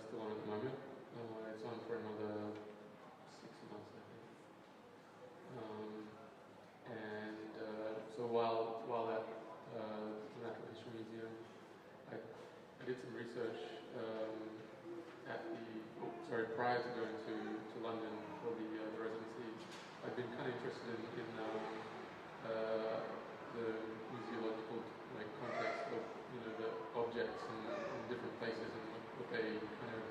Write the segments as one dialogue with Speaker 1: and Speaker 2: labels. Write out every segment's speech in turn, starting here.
Speaker 1: still on at the moment. It's on for another 6 months, I think. So while at the Natural History Museum, I did some research prior to going to London for the residency. I've been kind of interested in the museological context of the objects in different places and what they kind of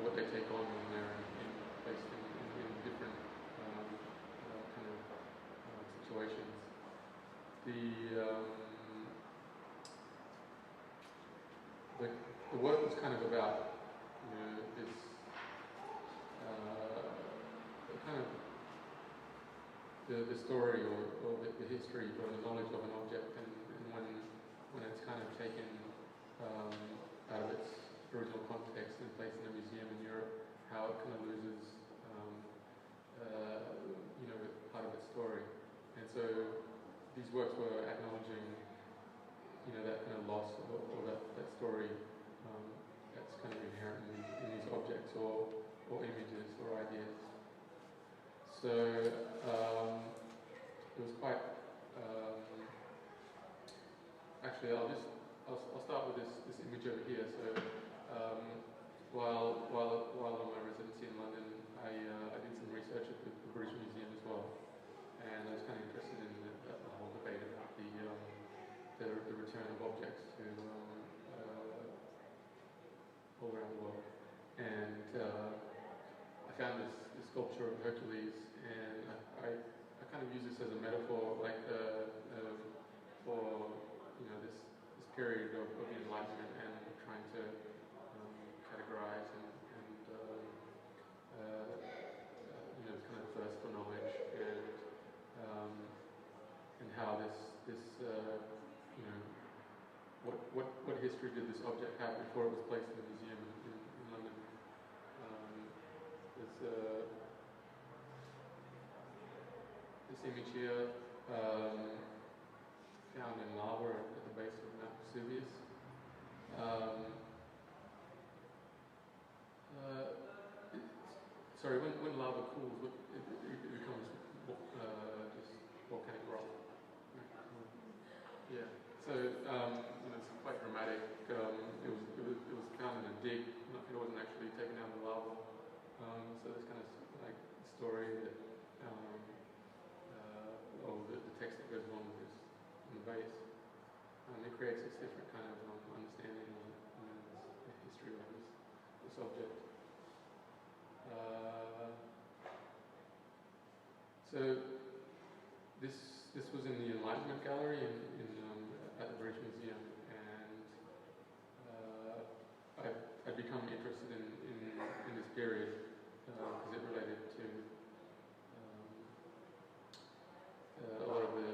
Speaker 1: what they take on when they're placed in different kind of situations. The work was kind of about this kind of the story or the history or the knowledge of an object, and when it's kind of taken out of its original context and placed in a museum in Europe, how it kind of loses part of its story. And so these works were acknowledging that kind of loss or that story that's kind of inherent in these objects or images or ideas. So it was quite. Actually, I'll start with this image over here. So while on my residency in London, I did some research at the British Museum as well, and I was kind of interested in the whole debate about the return of objects to all around the world. And I found this sculpture of Hercules, and I kind of use this as a metaphor, for this period of the Enlightenment and trying to categorize and kind of thirst for knowledge, and how this what history did this object have before it was placed in the museum in London. This image here, found in lava at the base of Mount Vesuvius. When lava cools, it becomes just volcanic rock. Yeah. So it's quite dramatic. It was found in a dig. It wasn't actually taken out of the lava. So this kind of story that the text that goes along with this in the base. It creates this different kind of understanding of the history of this object. So this was in the Enlightenment Gallery at the British Museum, and I'd become interested in this period because it related to a lot of the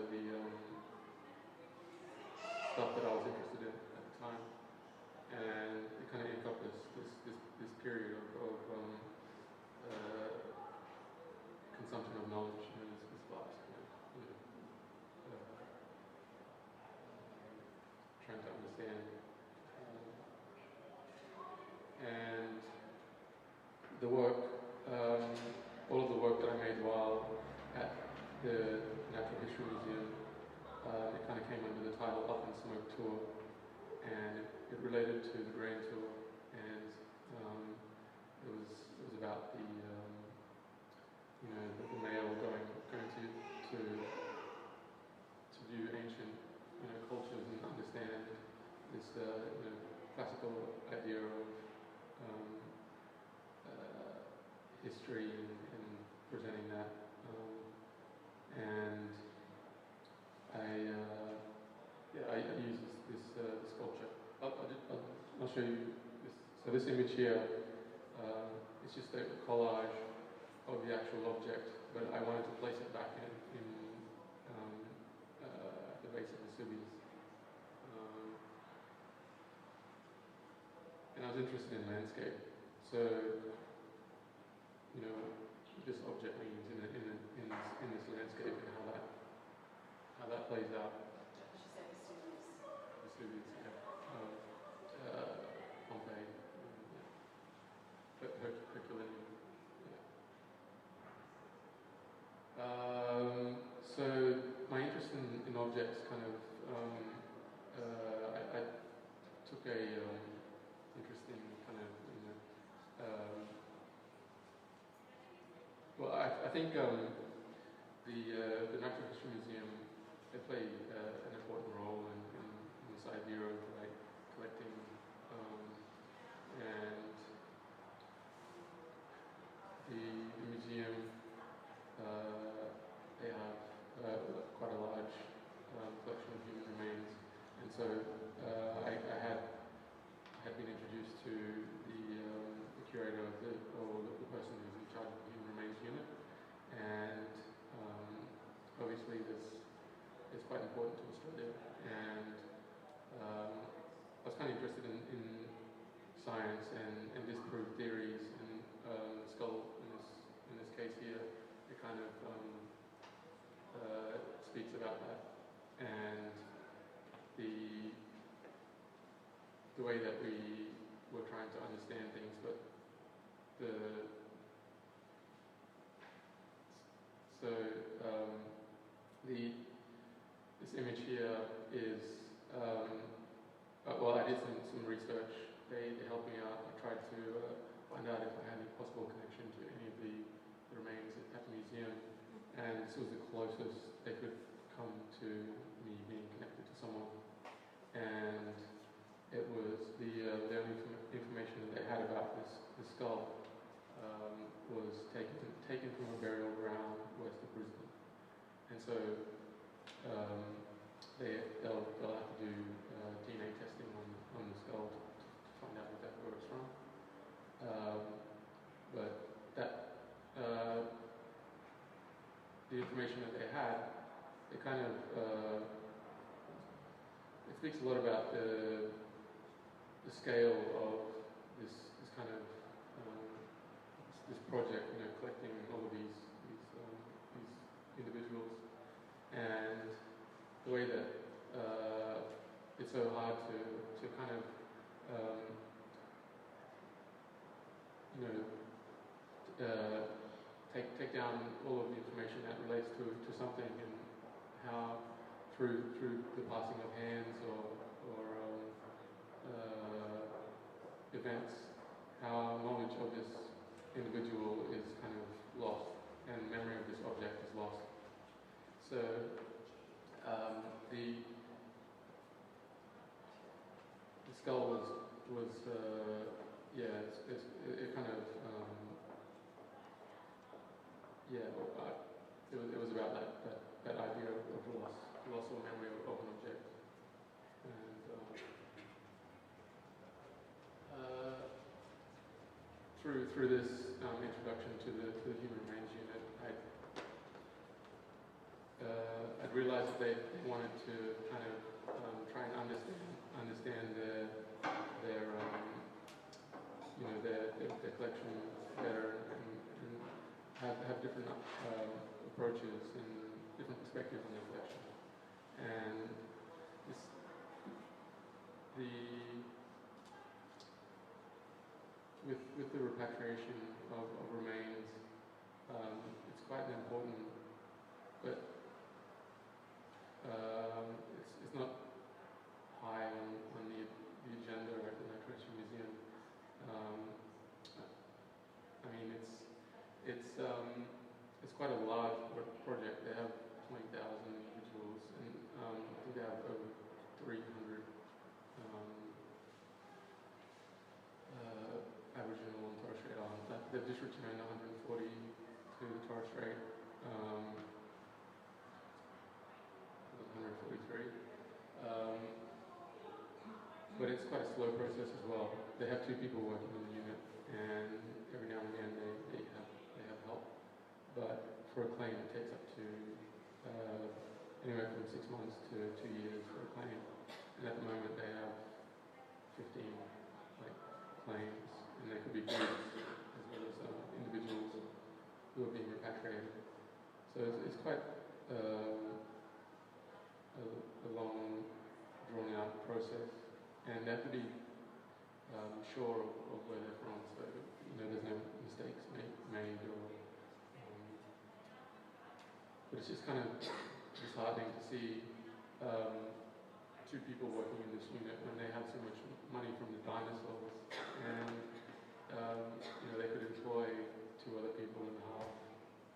Speaker 1: stuff that I was interested in at the time, and it kind of encompassed this period of consumption of knowledge, this vast trying to understand, and the work, all of the work that I made while at the Natural History Museum, it kind of came under the title Up in Smoke Tour, and it related to the Grain Tour, and it was about the male going to view ancient cultures and understand this classical idea of history and presenting that, and I use this sculpture. I'll show you this. So this image here, it's just a collage of the actual object, but I wanted to place it back in the base of Vesuvius. And I was interested in landscape, so what this object means in this landscape and how that plays out.
Speaker 2: She said Vesuvius.
Speaker 1: Vesuvius, yeah. took a interesting kind of, well, I think the Natural History Museum, they play an important role in this idea of like collecting, and the museum, they have quite a large collection of human remains, and so I had been introduced to the curator of the person who's in charge of the human remains unit, and obviously this is quite important to Australia, and I was kind of interested in science and disproved theories, and Skull in this case here, it kind of speaks about that, and the way that we were trying to understand things, but this image here is well, I did some research. They helped me out. I tried to find out if I had any possible connection to any of the remains at the museum, and this was the closest they could come to me being connected to someone. And it was the only information that they had about this skull was taken from a burial ground west of Brisbane, and so they'll have to do DNA testing on the skull to find out exactly where it's from. But that the information that they had, it kind of it speaks a lot about the scale of this kind of this project, collecting all of these individuals, and the way that it's so hard to kind of take down all of the information that relates to something, and how through the passing of hands or events, how knowledge of this individual is kind of lost, and memory of this object is lost. So the skull was it kind of it was about that idea of loss or memory of an object, and through this introduction to the human remains unit, I'd realized that they wanted to kind of try and understand their collection better, and have different approaches and different perspectives on their collection. And with the repatriation of remains, it's quite an important, but it's not high on the agenda at the Natural History Museum. I mean, it's quite a large project. They have 20,000 individuals, and I think they have over 300 Aboriginal and Torres Strait Islanders. They've just returned 140 to the Torres Strait. 143. But it's quite a slow process as well. They have 2 people working in the unit, and every now and again they have help. But for a claim, it takes up to anywhere from 6 months to 2 years for a claim. And at the moment, they have 15 claims, and they could be groups as well as individuals who are being repatriated. So it's quite a long, drawn-out process, and they have to be sure of where they're from, so there's no mistakes made or. But it's just kind of disheartening to see two people working in this unit when they had so much money from the dinosaurs, and they could employ two other people in half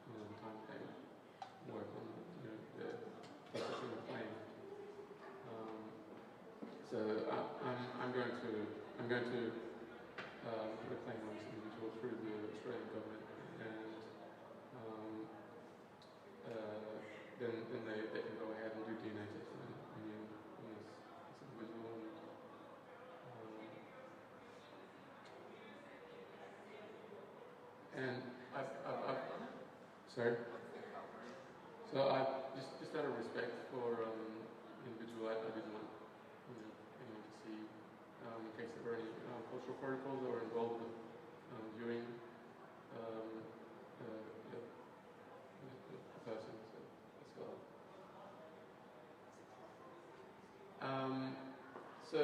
Speaker 1: the time they work on the processing of flame. So I'm going to put a claim on this individual through the Australian government, and then they can go ahead and do DNA testing on this individual. And I've sorry. So I just out of respect for individual, I didn't want anyone to see in case there were any cultural protocols that were involved with viewing the person, so the skull. So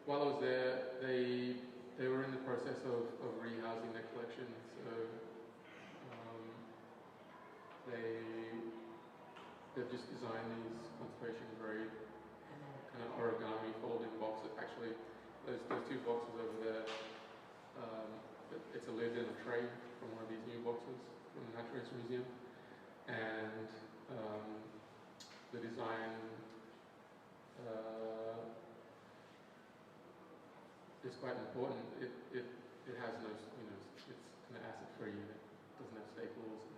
Speaker 1: while I was there, they were in the process of rehousing their collection. So they've just designed these conservation grade kind of origami folding boxes. Actually, those two boxes over there. It's a lid and a tray from one of these new boxes from the Natural History Museum, and the design is quite important. It has no, it's kind of acid free. It doesn't have staples. And,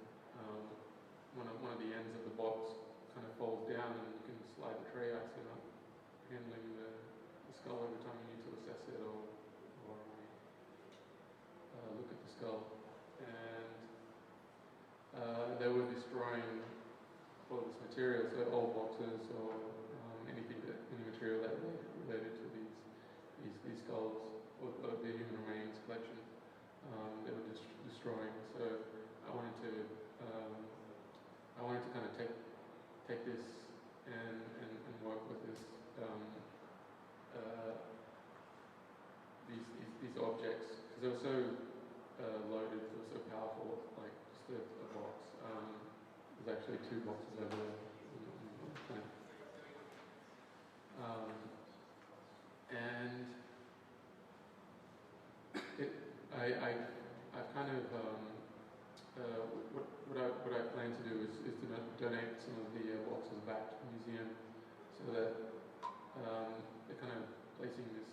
Speaker 1: one of the ends of the box kind of folds down, and you can slide the tray out, so you're not handling the skull every time you need to assess it or look at the skull. And they were destroying all this material, so old boxes or any material that related to these skulls or the human remains collection. They were destroying. So I wanted to kind of take this and work with this these objects, because they were so loaded, they were so powerful, like just a box. There's actually two boxes over there. And I've kind of what I plan to do is to donate some of the boxes back to the museum, so that they're kind of placing this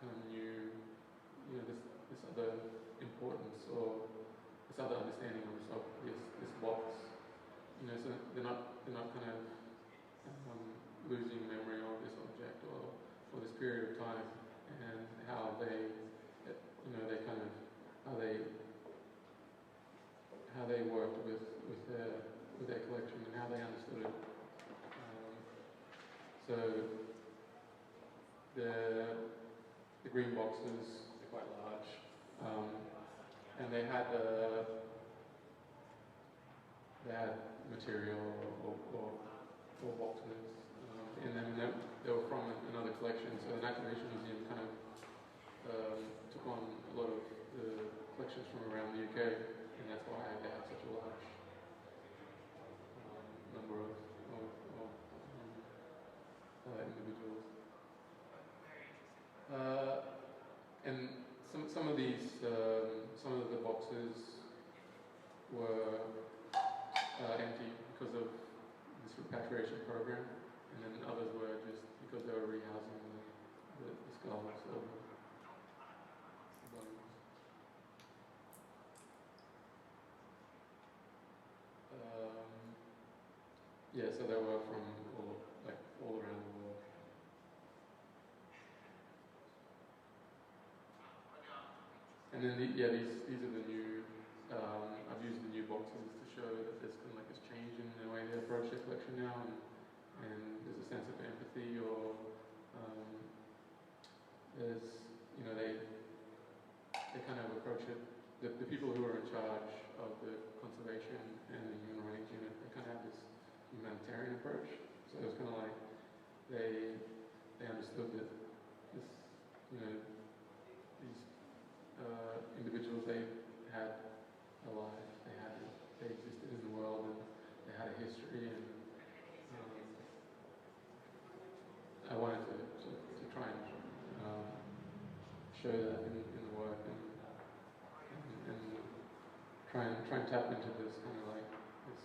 Speaker 1: kind of new, this other importance or this other understanding of this box. So they're not kind of losing memory of this object or this period of time, and how they kind of how they worked with their collection and how they understood it. So the green boxes are quite large, and they had material or boxes in them. They were from another collection, so the Natural History Museum kind of took on a lot of the collections from around the UK, and that's why they have such a large number of individuals. And some of these, some of the boxes were empty because of this repatriation program, and then others were just because they were rehousing the skulls or the bones. Yeah, so they were from all around the world. And then these are the new. I've used the new boxes to show that there's kind of like this change in the way they approach their collection now, and there's a sense of empathy, or there's they kind of approach it. The people who are in charge of the conservation and the human rights unit, they kind of have this humanitarian approach. So it was kind of like they understood that this, these individuals, they had a life, they existed in the world, and they had a history, and show that in the work and try and tap into this kind of like this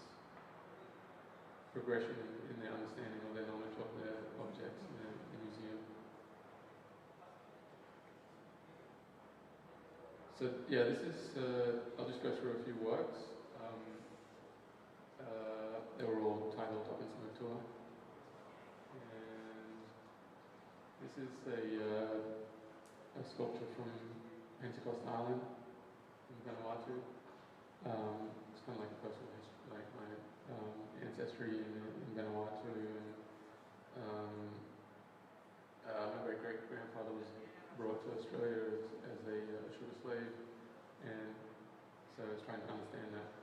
Speaker 1: progression in their understanding or their knowledge of their objects in the museum. So yeah, this is, I'll just go through a few works. They were all titled Up in Tour. And this is a sculpture from Pentecost Island in Vanuatu. It's kind of like a personal history, like my ancestry in Vanuatu. And my great-great-grandfather was brought to Australia as a sugar slave, and so I was trying to understand that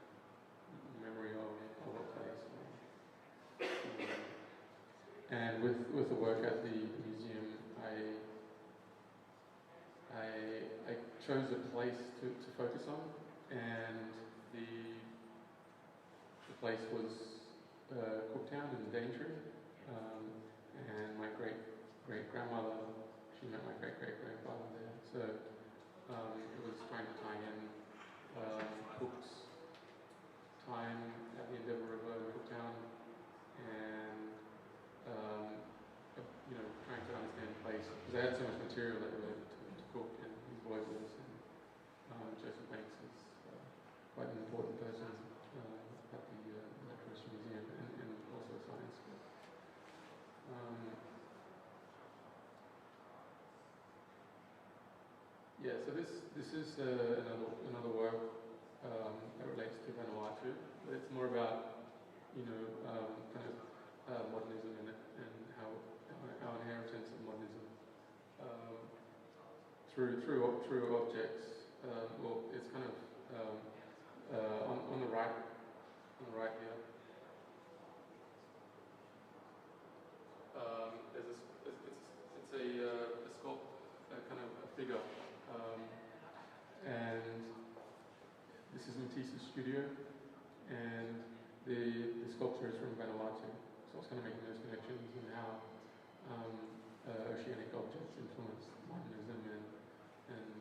Speaker 1: memory of a place. And with the work at the museum, I chose a place to focus on, and the place was Cooktown in Daintree, and my great-great-grandmother, she met my great-great-grandfather there, so it was trying to tie in Cook's time at the Endeavour River in Cooktown, and trying to understand the place, because I had so much material that related to Cook and his voyages, and Joseph Banks is quite an important person at the Natural History Museum and also science school. Yeah, so this is another work that relates to Vanuatu, but it's more about modernism and how our inheritance of modernism through objects. Well, it's kind of on the right here. It's a sculpt, kind of a figure, and this is Matisse's studio, and the sculptor is from Vanuatu, so I was kind of making those connections and how oceanic objects influence modernism and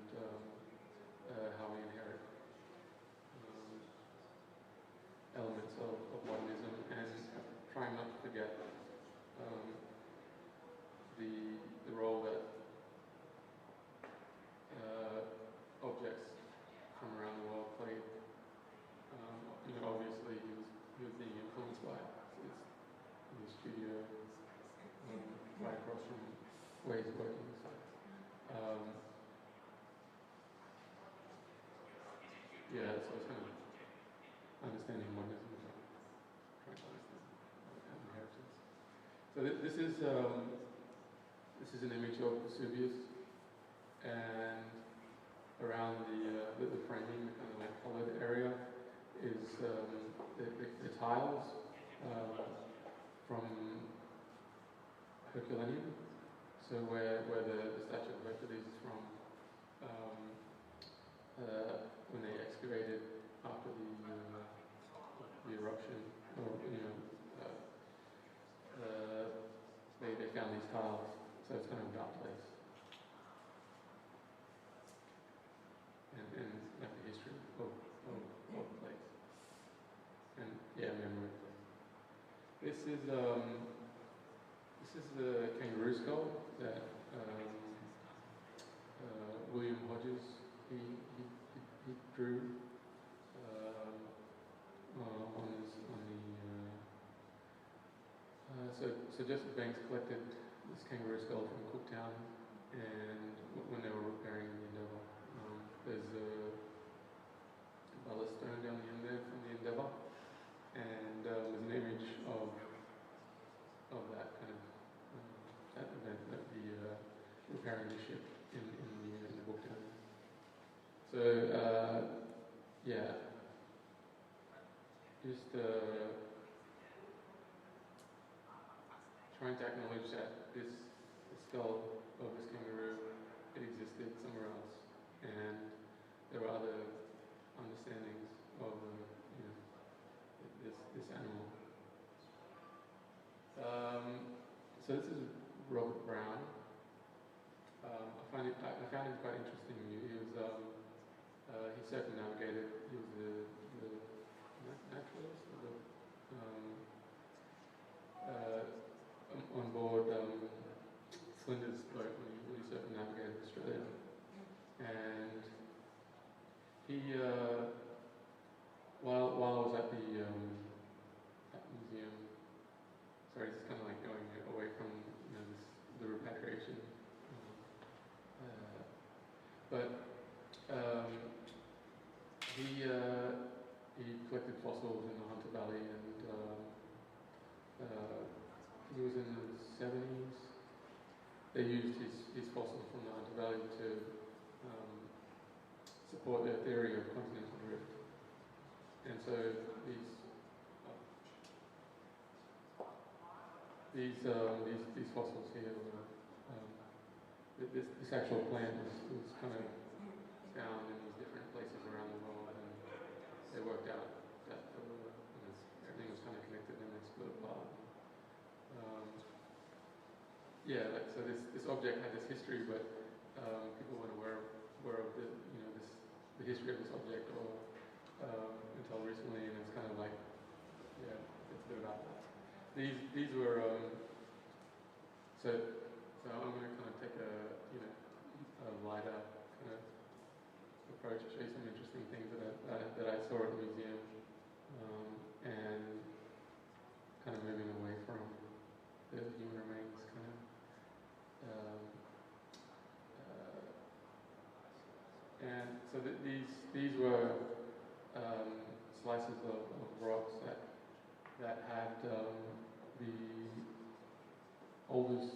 Speaker 1: how we inherit elements of modernism, and trying not to forget the role that objects from around the world played. Obviously he was being influenced by his studio right across from where he's working. So, yeah, so it's kind of understanding modernism, trying to understand inheritance. So this is an image of Vesuvius, and around the framing, the kind of like colored area, is the tiles from Herculaneum. So where the statue of Hercules is from, when they excavated after the eruption, or they found these tiles. So it's kind of about place. And like the history of the place. And yeah, memory of place. This is the kangaroo skull that William Hodges he drew so Joseph Banks collected this kangaroo skull from Cooktown, and when they were repairing the Endeavour, there's a ballast stone down the end there from the Endeavour, and there's an image of that kind of that event, that the repairing the ship in the book down there. So yeah, just trying to acknowledge that the skull of this kangaroo, it existed somewhere else, and there were other understandings of this animal. So this is Robert Brown. I I found him quite interesting. He was he circumnavigated. He was the naturalist, or the, on board Flinders' boat when he circumnavigated Australia, and he while I was at the museum. Sorry, it's kind of like going away from the repatriation. But he collected fossils in the Hunter Valley, and he was in the 70s. They used his fossils from the Hunter Valley to support their theory of continental drift. And so these fossils here were this actual plant was kind of found in these different places around the world, and they worked out that everything was kind of connected and they split apart. So this object had this history, but people weren't aware of the history of this object until recently, and it's kind of like it's a bit about that. These were so I'm going to kind of take a lighter kind of approach, show you some interesting things that I saw at the museum, and kind of moving away from the human remains kind of. And so these were slices of rocks that had the oldest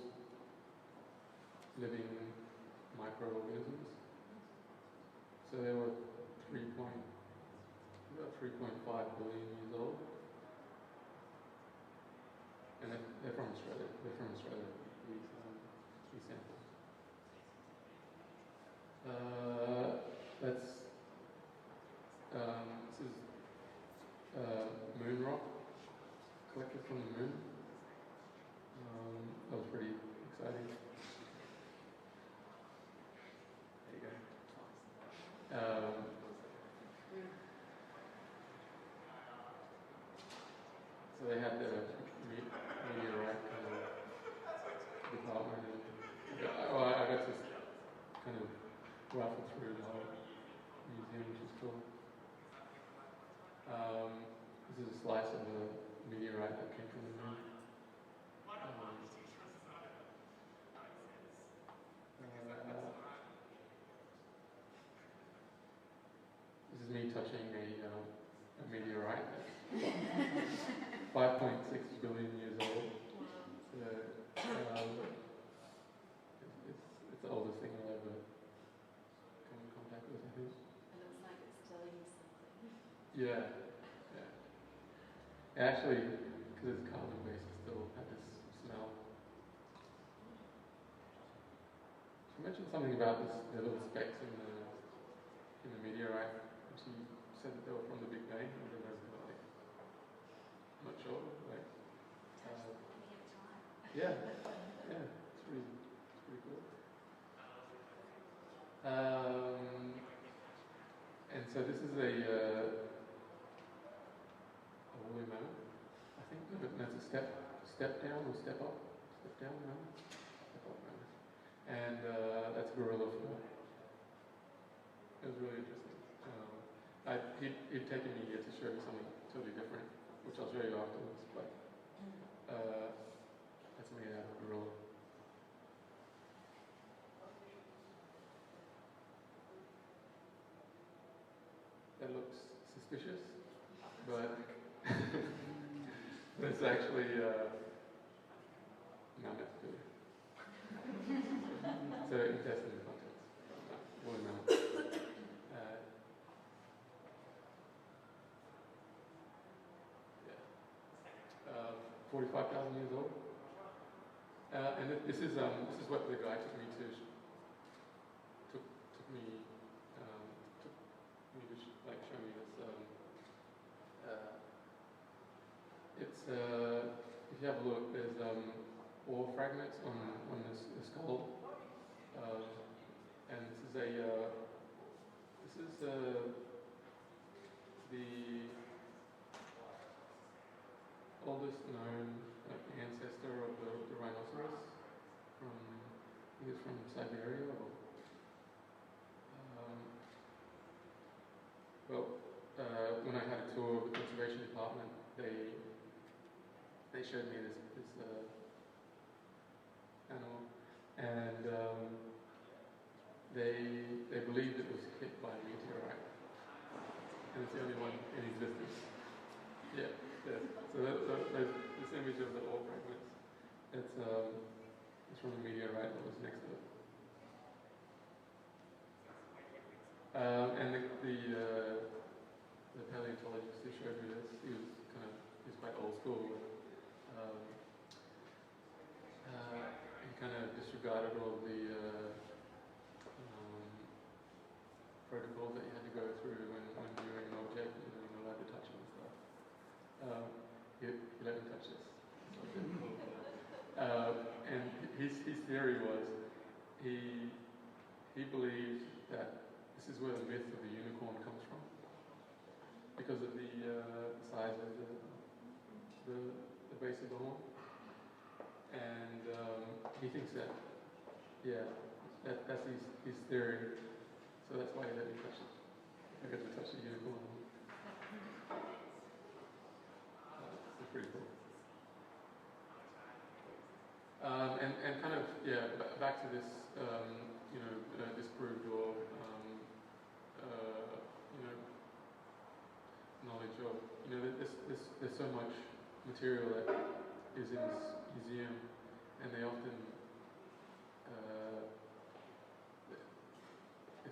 Speaker 1: living microorganisms. So they were 3.5 billion years old, and they're from Australia. These samples. This is moon rock collected from the moon. That was pretty exciting. There you go. So they had the meteorite kind of department, and I got to kind of raffle through the whole museum, which is cool. This is a slice of the meteorite that came from the moon. This is me touching a meteorite that's 5.6 billion years old. It's the oldest thing I'll ever come in contact with, I think.
Speaker 2: It looks like it's telling you something.
Speaker 1: Yeah. Actually, because it's carbon based, it still had this smell. She mentioned something about the little specks in the meteorite. She said that they were from the Big Bang. I don't know, I'm not sure. Yeah, it's pretty cool. And so this is a woolly mammoth, I think. That's a step down or step up? Step down mammoth? Step up mammoth. And that's gorilla fur. It was really interesting. He'd taken me here to show me something totally different, which I'll show you afterwards, but that's made out of gorilla. That looks suspicious, but it's actually mammoth food. So intestinal contents, woolly mammoth. 45,000 years old. And this is what the guy took me to show me this. It's if you have a look, there's ore fragments on the skull. is a the oldest known ancestor of the rhinoceros from, I think it's from Siberia. Or, when I had a tour of the conservation department, they showed me this animal, and they believed it was hit by a meteorite, and it's the only one in existence. Yeah, yeah. So there's this image of the ore fragments. It's from a meteorite that was next to it. And the paleontologist who showed me this, he was quite old school. He kind of disregarded all the protocols that you had to go through when viewing an object. You know, you're not allowed to touch it and stuff. He let him touch this. And his theory was he believed that this is where the myth of the unicorn comes from, because of the size of the base of the horn, and he thinks that that's his theory. So that's why he let me touch it. I got to touch the unicorn. It's pretty cool. And kind of back to this disproved or knowledge of there's so much material that is in this museum, and they often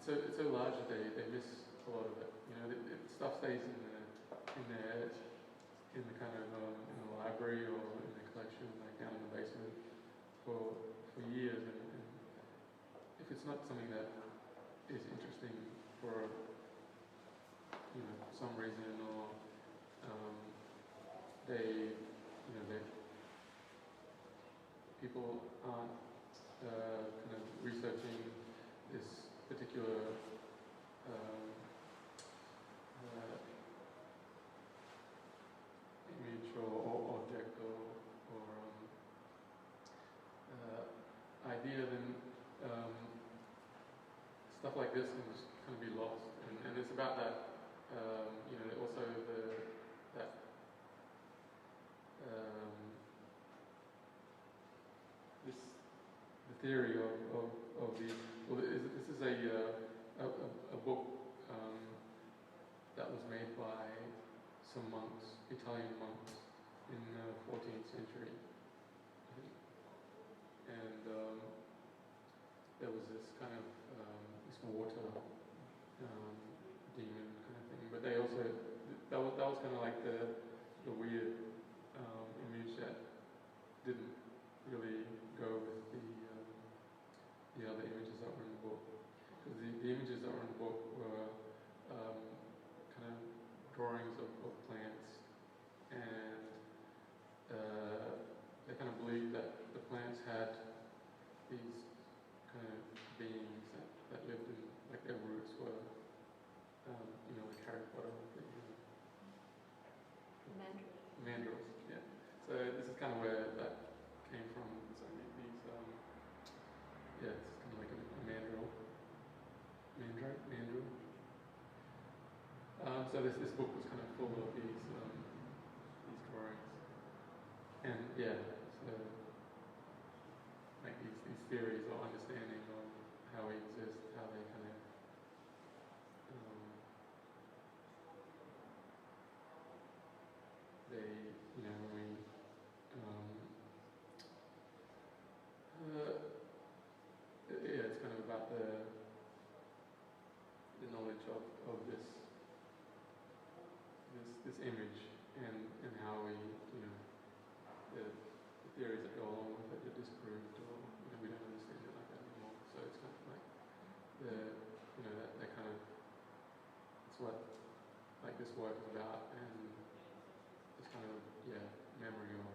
Speaker 1: it's so large that they miss a lot of it. You know, stuff stays in the kind of in the library or in the collection, like down in the basement, for years, and if it's not something that is interesting for some reason, or people aren't kind of researching this particular image or object or idea, then stuff like this can just kind of be lost. And it's about that, also the theory of these. Well, this is a book that was made by some monks, Italian monks, in the 14th century, I think. And there was this kind of this water demon kind of thing, but they also that was kind of like the weird image that didn't really go with the other images that were in the book, because the images that were in the book were kind of drawings of plants, and they kind of believed that the plants had these kind of beings that lived in, like their roots were, like Harry Potter, mandrills, yeah. So this is kind of where that came from. So these, it's kind of like a mandrill. So this book was kind of full of these drawings, and so like these theories or understanding of how we exist, how they kind of it's kind of about the knowledge of this image, and how we, the theories that go along with it are disproved, or we don't understand it like that anymore. So it's kind of like that kind of, it's what like this work is about, and it's kind of memory of